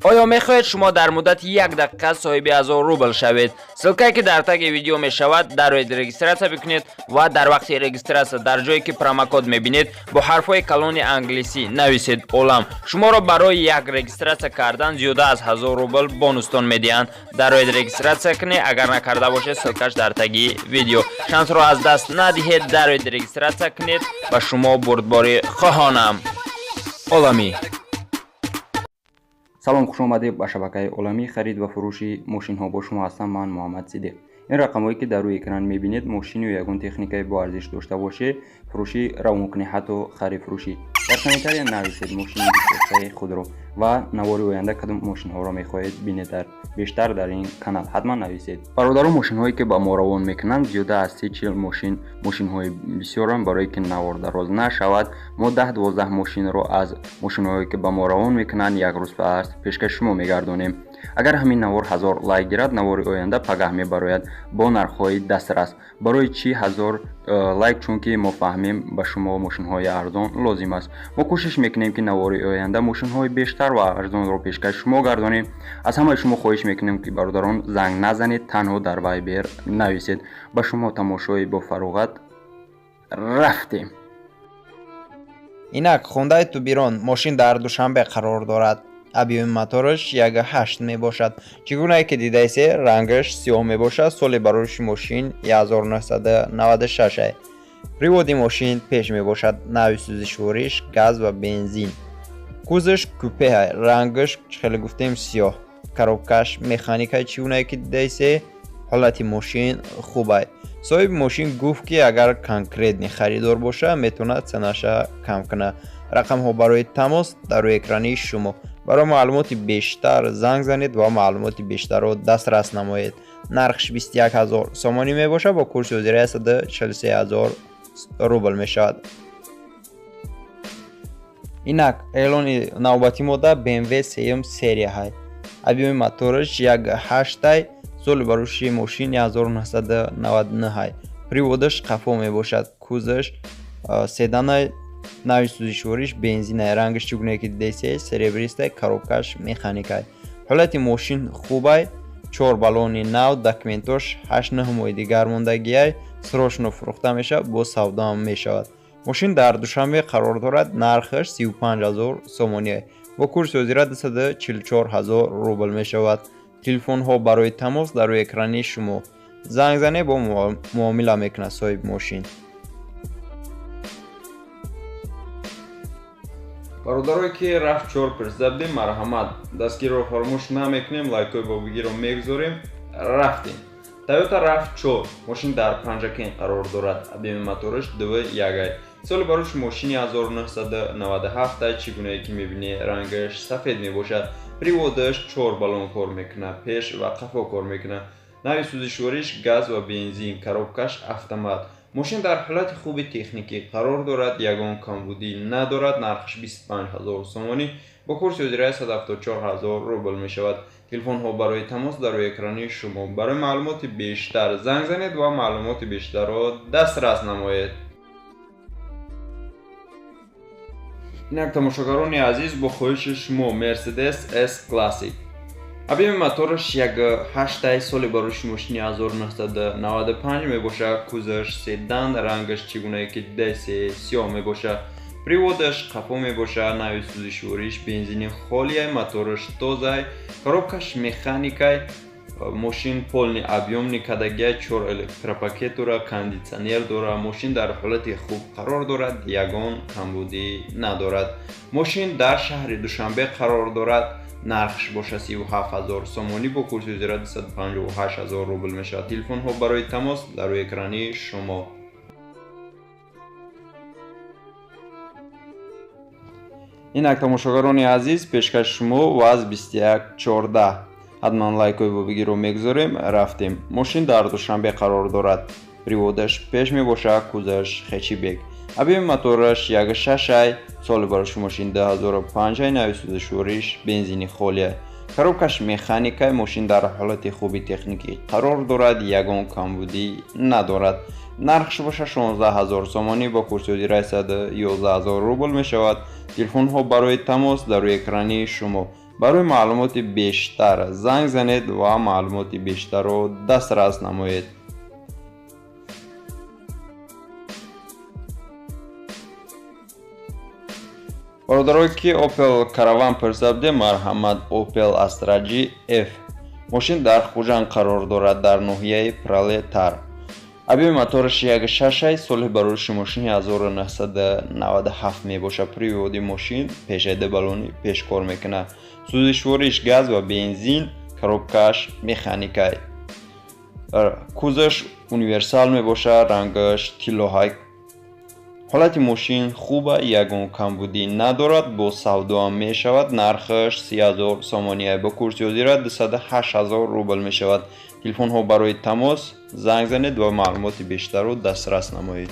آیا میخواهید شما در مدت 1 دقیقه صاحب 1000 روبل شوید؟ سلکه که در تگ ویدیو می شود در روی رجیستراسیا بکنید و در وقت رجیستراسیا در جایی که پروموکد میبینید با حرفهای کلان انگلیسی نویسید اولم. شما را برای یک رجیستراسیا کردن زیاده از 1000 روبل بونوستون میدهند. در روی رجیستراسیا کنید، اگر نکرده باشید سلکش در تگ ویدیو. شانس را از دست ندهید، در روی رجیستراسیا کنید و شما بردباری خواهانم. اولامی. سلام، خوش آمدید به شبکه اولامی خرید و فروش ماشین ها. با شما هستم من محمد صدیق. این رقمایی که در روی اکران میبینید ماشین یا یگان تکنیک با ارزش داشته باشه فروشی را ممکنه حتی خرید فروشی. در کامنتاری نویسید ماشین بیشتر خودرو و نواری آینده کدام ماشین ها را میخواهید بینید بیشتر در این کانال حتما نویسید. برادران ماشین هایی که با ما روان میکنند زیاده از 30-40 ماشین های بسیارن. برای که نوار دراز نشود ما 10-12 ماشین رو از ماشین هایی که با ما روان میکنند یک روز پس پیشکش شما میگردونیم. اگر همین نوار 1000 لایک گیرد نوار آینده پگاه میبراید با نرخ‌های دسترس. برای چی 1000 لایک؟ چون که ما فهمیم به شما ماشین های ارزان لازم است. ما کوشش میکنیم که نوار آینده ماشین های بیشتر و ارزان رو پیشکش شما گردانیم. از همه شما خواهش میکنیم که برادران زنگ نزنید، تنها در وایبر نویسید. با شما تماشای با فراغت رفتیم. اینک خونده تو بیرون ماشین در دوشنبه قرار دارد. ابیوم موتورش 1.8 می باشد. چگونه که دیده ایست رنگش سیاه می باشد. سال بروش ماشین 1996. پریود ماشین پیش می باشد. نوع سوزشوریش گاز و بنزین. کوزش کوپه های. رنگش خیلی گفتیم سیاه. کاروبکش مکانیکای چگونه که دیده ایست حالت ماشین خوبه. صاحب ماشین گفت که اگر کانکریت خریدار باشه میتونه سنشه کم کنه. رقم ها برای تماس در روی اکرانی شما. برای معلومات بیشتر زنگ زنید و معلومات بیشتر رو دسترس نمایید. نرخش 21000 سومانی می باشه با کورس وزیره 143000 روبل می شود. اینک اعلان نوبتی ماده BMW 3 سری های. ابیوم موتورش 1.8 سال بروش ماشین 1999 های. پریودش قفا می باشد. کوزش سیدان نوع سوزشوریش بنزین. رنگش چگونه که دیده سریبریسته. کاروبکش مکانیکای. حالت ماشین خوبه. 4 بالون نو. دکمنتوش 8-9 ماه دیگر موندگی. سروشنو فروخته میشه با سودا هم میشود. ماشین در دوشنبه قرار دارد. نرخش 35000 سومانی با کورس وزیره 244000 روبل میشود. تلفن ها برای تماس در روی اکرانی شما. زنگ زنه با معامله میکنه صاحب ماشین. برادرایی که رفت 4 پرسیده مرحمت دستگیر رو فراموش نمیکنیم، لایکای با بگیر رو میگذاریم. رفتیم. تویوتا رفت 4 ماشین در پنجکین قرار دارد. ابیوم موتورش 2.1 سال بروش ماشین 1997 چگونه که میبینی رنگش سفید میباشد. پریودش 4 بالون کار میکنه. پیش و قفا کار میکنه. نوع سوزشوریش گاز و بنزین. کاروبکش اتومات. ماشین در حالت خوب تکنیکی قرار دارد. یگان کمبودی ندارد. نرخش 25000 سومانی با کورس وزیره 174000 روبل می شود. تلفن ها برای تماس در روی اکرانی شما. برای معلومات بیشتر زنگ زنید و معلومات بیشتر را دسترس نمایید. اینک تماشاگران عزیز با خواهش شما مرسدس اس کلاسیک. ابیوم موتورش 1.8 سال بروش ماشین 1995 می باشه. کوزش سیدان. رنگش چگونه که دیده سیاه می باشه. پریودش قفا می باشه. نوع سوزشوریش بنزین خالیه. موتورش تازه. کاروبکش مکانیکای. ماشین پولنی ابیوم نکدگی 4 الکتروپاکت داره. کاندیشنر داره. ماشین در حالت خوب قرار دارد. یگان کمبودی ندارد. ماشین در شهر دوشنبه قرار دارد. نرخش باشه 37000 سومانی با کورس وزیره 158000 روبل میشه. تلفن ها برای تماس در روی اکرانی شما. اینک تماشاگران عزیز پیشکش شما و از 2114 حتما لایک و بگیر رو میگذاریم. رفتیم. ماشین در دوشنبه قرار دارد. پریودش پیش می باشه. کوزش خیچی بیگ. ابیوم موتورش 1.6 سال بروش ماشین 2005 نوع سوزشوریش بنزینی خالیه. کاروبکش مکانیکای. ماشین در حالت خوبی تکنیکی قرار دارد. یگان کمبودی ندارد. نرخش باشه 16000 سومانی با کورس وزیره 111000 روبل می شود. تلفن ها برای تماس در روی اکرانی شما. барои маълумоти бештар занг занед ва маълумоти бештарро дастрас намоед. бародарое ки Opel Caravan пурсабде, марҳамат Opel Astra G F мошин дар Хуҷанд қарор дорад, дар ноҳияи Пролетар. объеми мотораш 1.6 соли барориши мошини 1997 мебошад. приводи мошин пешайда балони пеш кор мекунад. сӯзишвориш газ ва бензин, коробкаш механикай. кузаш универсал мебошад, рангаш тиллоҳай. ҳолати мошин хуба, ягон камбудӣ надорад, бо савдоам мешавад. нархаш 30,000 сомонияй, бо курси ҳозира 208,000 рубл мешавад. телефонҳо барои тамос занг занед ва маълумоти бештарро дастрас намоед.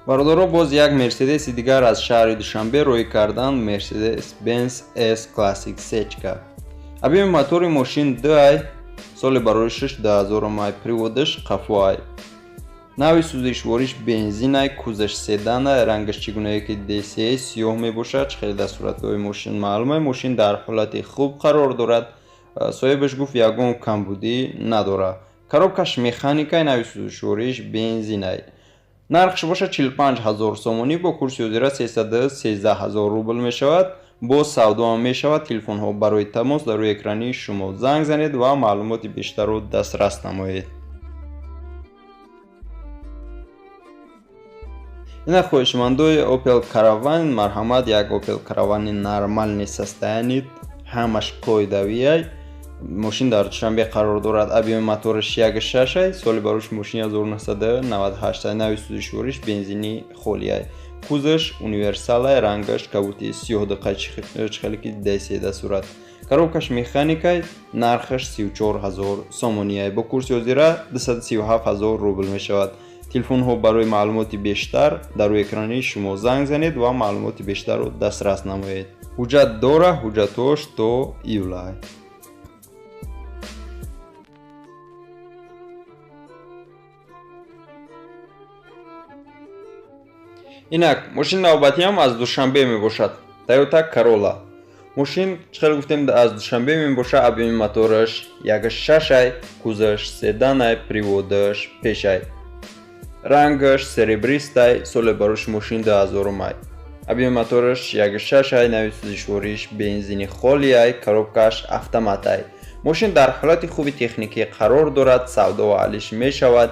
бародаро, боз як мерседеси дигар аз шаҳри Душанбе роӣ карданд, Mercedes-Benz S Classic сечка. объеми мотори мошин 2 соли бароришаш 2000 май, приводаш қафоай. нави сӯзишвориш бензинай, кузаш седанай, рангаш чӣ гунае ки DCA сиёҳ мебошад. хеле дар суратҳои мошин маълумай. мошин дар ҳолати хуб қарор дорад. соҳибаш гуфт ягон камбудӣ надорад. коробкаш механикай, нави сӯзишвориш бензинай. нархш бошад 45,000 сомонӣ, бо курси ҳозира 313,000 рубл мешавад. бо савдоам мешавад. телефонҳо барои тамос дар рӯи экрани шумо занг занед ва маълумоти бештарро дастрас намоед. ина хоҳишмандои Opel Caravan, марҳамат, як Opel Caravan нормальни состоянит, ҳамаш қоидавияй. мошин дар Душанбе қарор дорад. объеми мотораш 1.6 соли барориши мошини 1998, нави сӯзишвориш бензини холияй. кузаш универсалай, рангаш кабути сиёҳ чхелики DCA сурат. коробкаш механикай, нархаш 34,000 сомонияй, бо курси ҳозира 237,000 рубл мешавад. телефонҳо барои маълумоти бештар дар рӯи экрани шумо занг занед ва маълумоти бештарро дастрас намоед. ҳуҷҷат дора, ҳуҷҷатош то ивлай. инак мошини навбатиам аз Душанбе мебошад. Toyota Corolla. мошин чхел гуфтем аз Душанбе мебошад. объеми мотораш 1.6, кузаш седанай, приводаш пешай. рангаш серебристай, соли барориши мошин 2000 май. объеми мотораш 1.6, нави сӯзишвориш бензини холияй, коробкаш автоматай. мошин дар ҳолати хуби техникӣ қарор дорад, савдо ва алиш мешавад.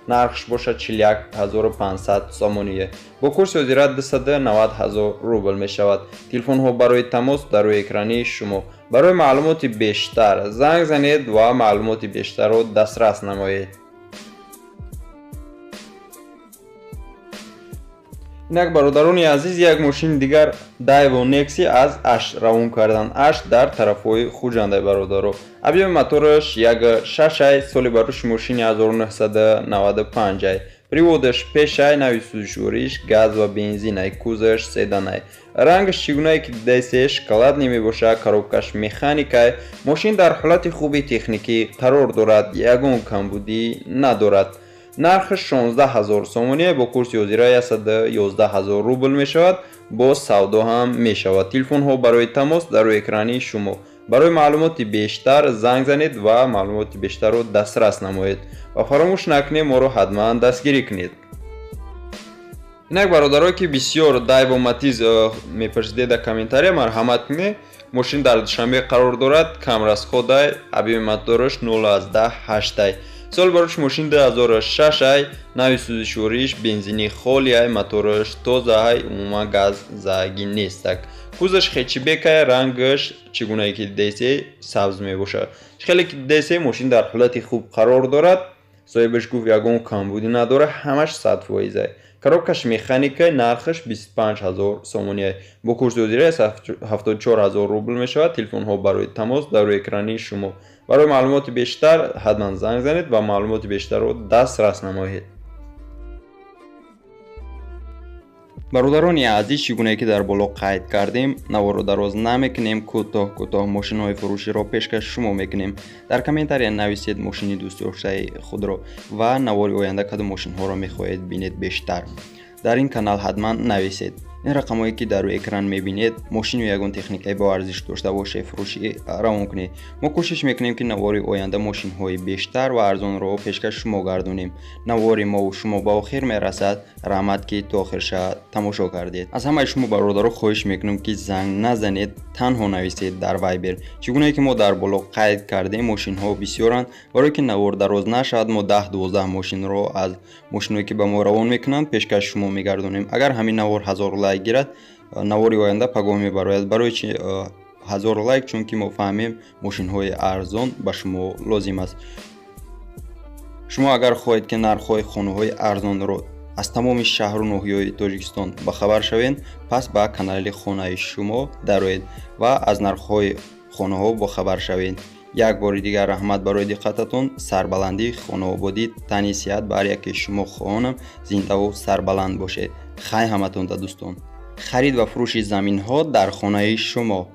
нархш бошад 41,500 сомоние, бо курси ҳозира 290,000 рубл мешавад. телефонҳо барои тамос дар рӯи экрани шумо. барои маълумоти бештар занг занед ва маълумоти бештарро дастрас намоед. инак бародарони азиз, як мошини дигар Daewoo Nexi аз Ашт равон карданд. Ашт дар тарафҳои Хуҷандай бародаро. объеми мотораш 1.6, соли барориши мошини 1995. приводаш пешай, нави сӯзишвориш газ ва бензинай, кузаш седанай. рангаш чӣ гунае ки DCA шоколадӣ мебошад. коробкаш механикай. мошин дар ҳолати хуби техникӣ қарор дорад, ягон камбудӣ надорад. нархаш 16,000 сомоние, бо курси ҳозира 111,000 рубл мешавад. бо савдо ҳам мешавад. телефонҳо барои тамос дар рӯи экрани шумо. барои маълумоти бештар занг занед ва маълумоти бештарро дастрас намоед ва фаромӯш накунед моро ҳатман дастгирӣ кунед. инак бародарое ки бисёр Daewoo Matiz мепарсидед дар комментария, марҳамат кунед. мошин дар Душанбе қарор дорад, камрасходай, объеми мотораш 0.8. соли барориши мошин 2006, нави сӯзишвориш бензини холияй, мотораш тозаай, умуман газ зааги нестак. кузаш хечибекай, рангаш чӣ гунае ки DCA сабз мебошад. хеле ки DCA мошин дар ҳолати хуб қарор дорад. соҳибаш гуфт ягон камбудӣ надорад, ҳамаш 100%. коробкаш механикай, нархаш 25,000 сомонияй, бо курси ҳозира 74,000 рубл мешавад. телефонҳо барои тамос дар рӯи экрани шумо. барои маълумоти бештар ҳатман занг занед ва маълумоти бештарро дастрас намоед. бародарони азиз, чӣ гунае ки дар боло қайд кардем, наворо дароз намекунем, кӯтоҳ мошинҳои фурӯширо пешкаш шумо мекунем. дар комментария нависед мошини дӯстдоштаи худро ва навори оянда кадом мошинҳоро мехоҳед бинед бештар. дар ин канал ҳатман нависед. این رقمایی که در روی اکران میبینید ماشین یگان تکنیکی با ارزش داشته باشه فروشی روان کنید. ما کوشش میکنیم که نواری آینده ماشین های بیشتر و ارزان رو پیشکش شما گردونیم. نواری ما و شما با آخر میرسد. رحمت که تا آخرش تماشا کردید. از همه شما برادران خواهش میکنم که زنگ نزنید، تنها نویسید در وایبر. چگونه که ما در بالا قید کردیم ماشین ها بسیارند. برای که نوار دراز نشد ما 10-12 ماشین رو از ماشینایی که به ما روان میکنند پیشکش شما میگردونیم. اگر همین نوار 1000 لایک گیرد نواری آینده پیغام میبراید. برای چی 1000 لایک؟ چون که ما فهمیم ماشین های ارزان به شما لازم است. شما اگر خواهید که نرخ‌های خانه‌های ارزان رو از تمام شهر و ناحیه‌های تاجیکستان با خبر شوید، پس با کانال خانه شما دروید و از نرخ‌های خانه‌ها با خبر شوید. یک بار دیگر رحمت برای دقتتون. سربلندی خانوادگی تنیسیت بر یک شما خواهانم زنده و سربلند باشه. خیر همتون دوستان. خرید و فروش زمین ها در خانه شما.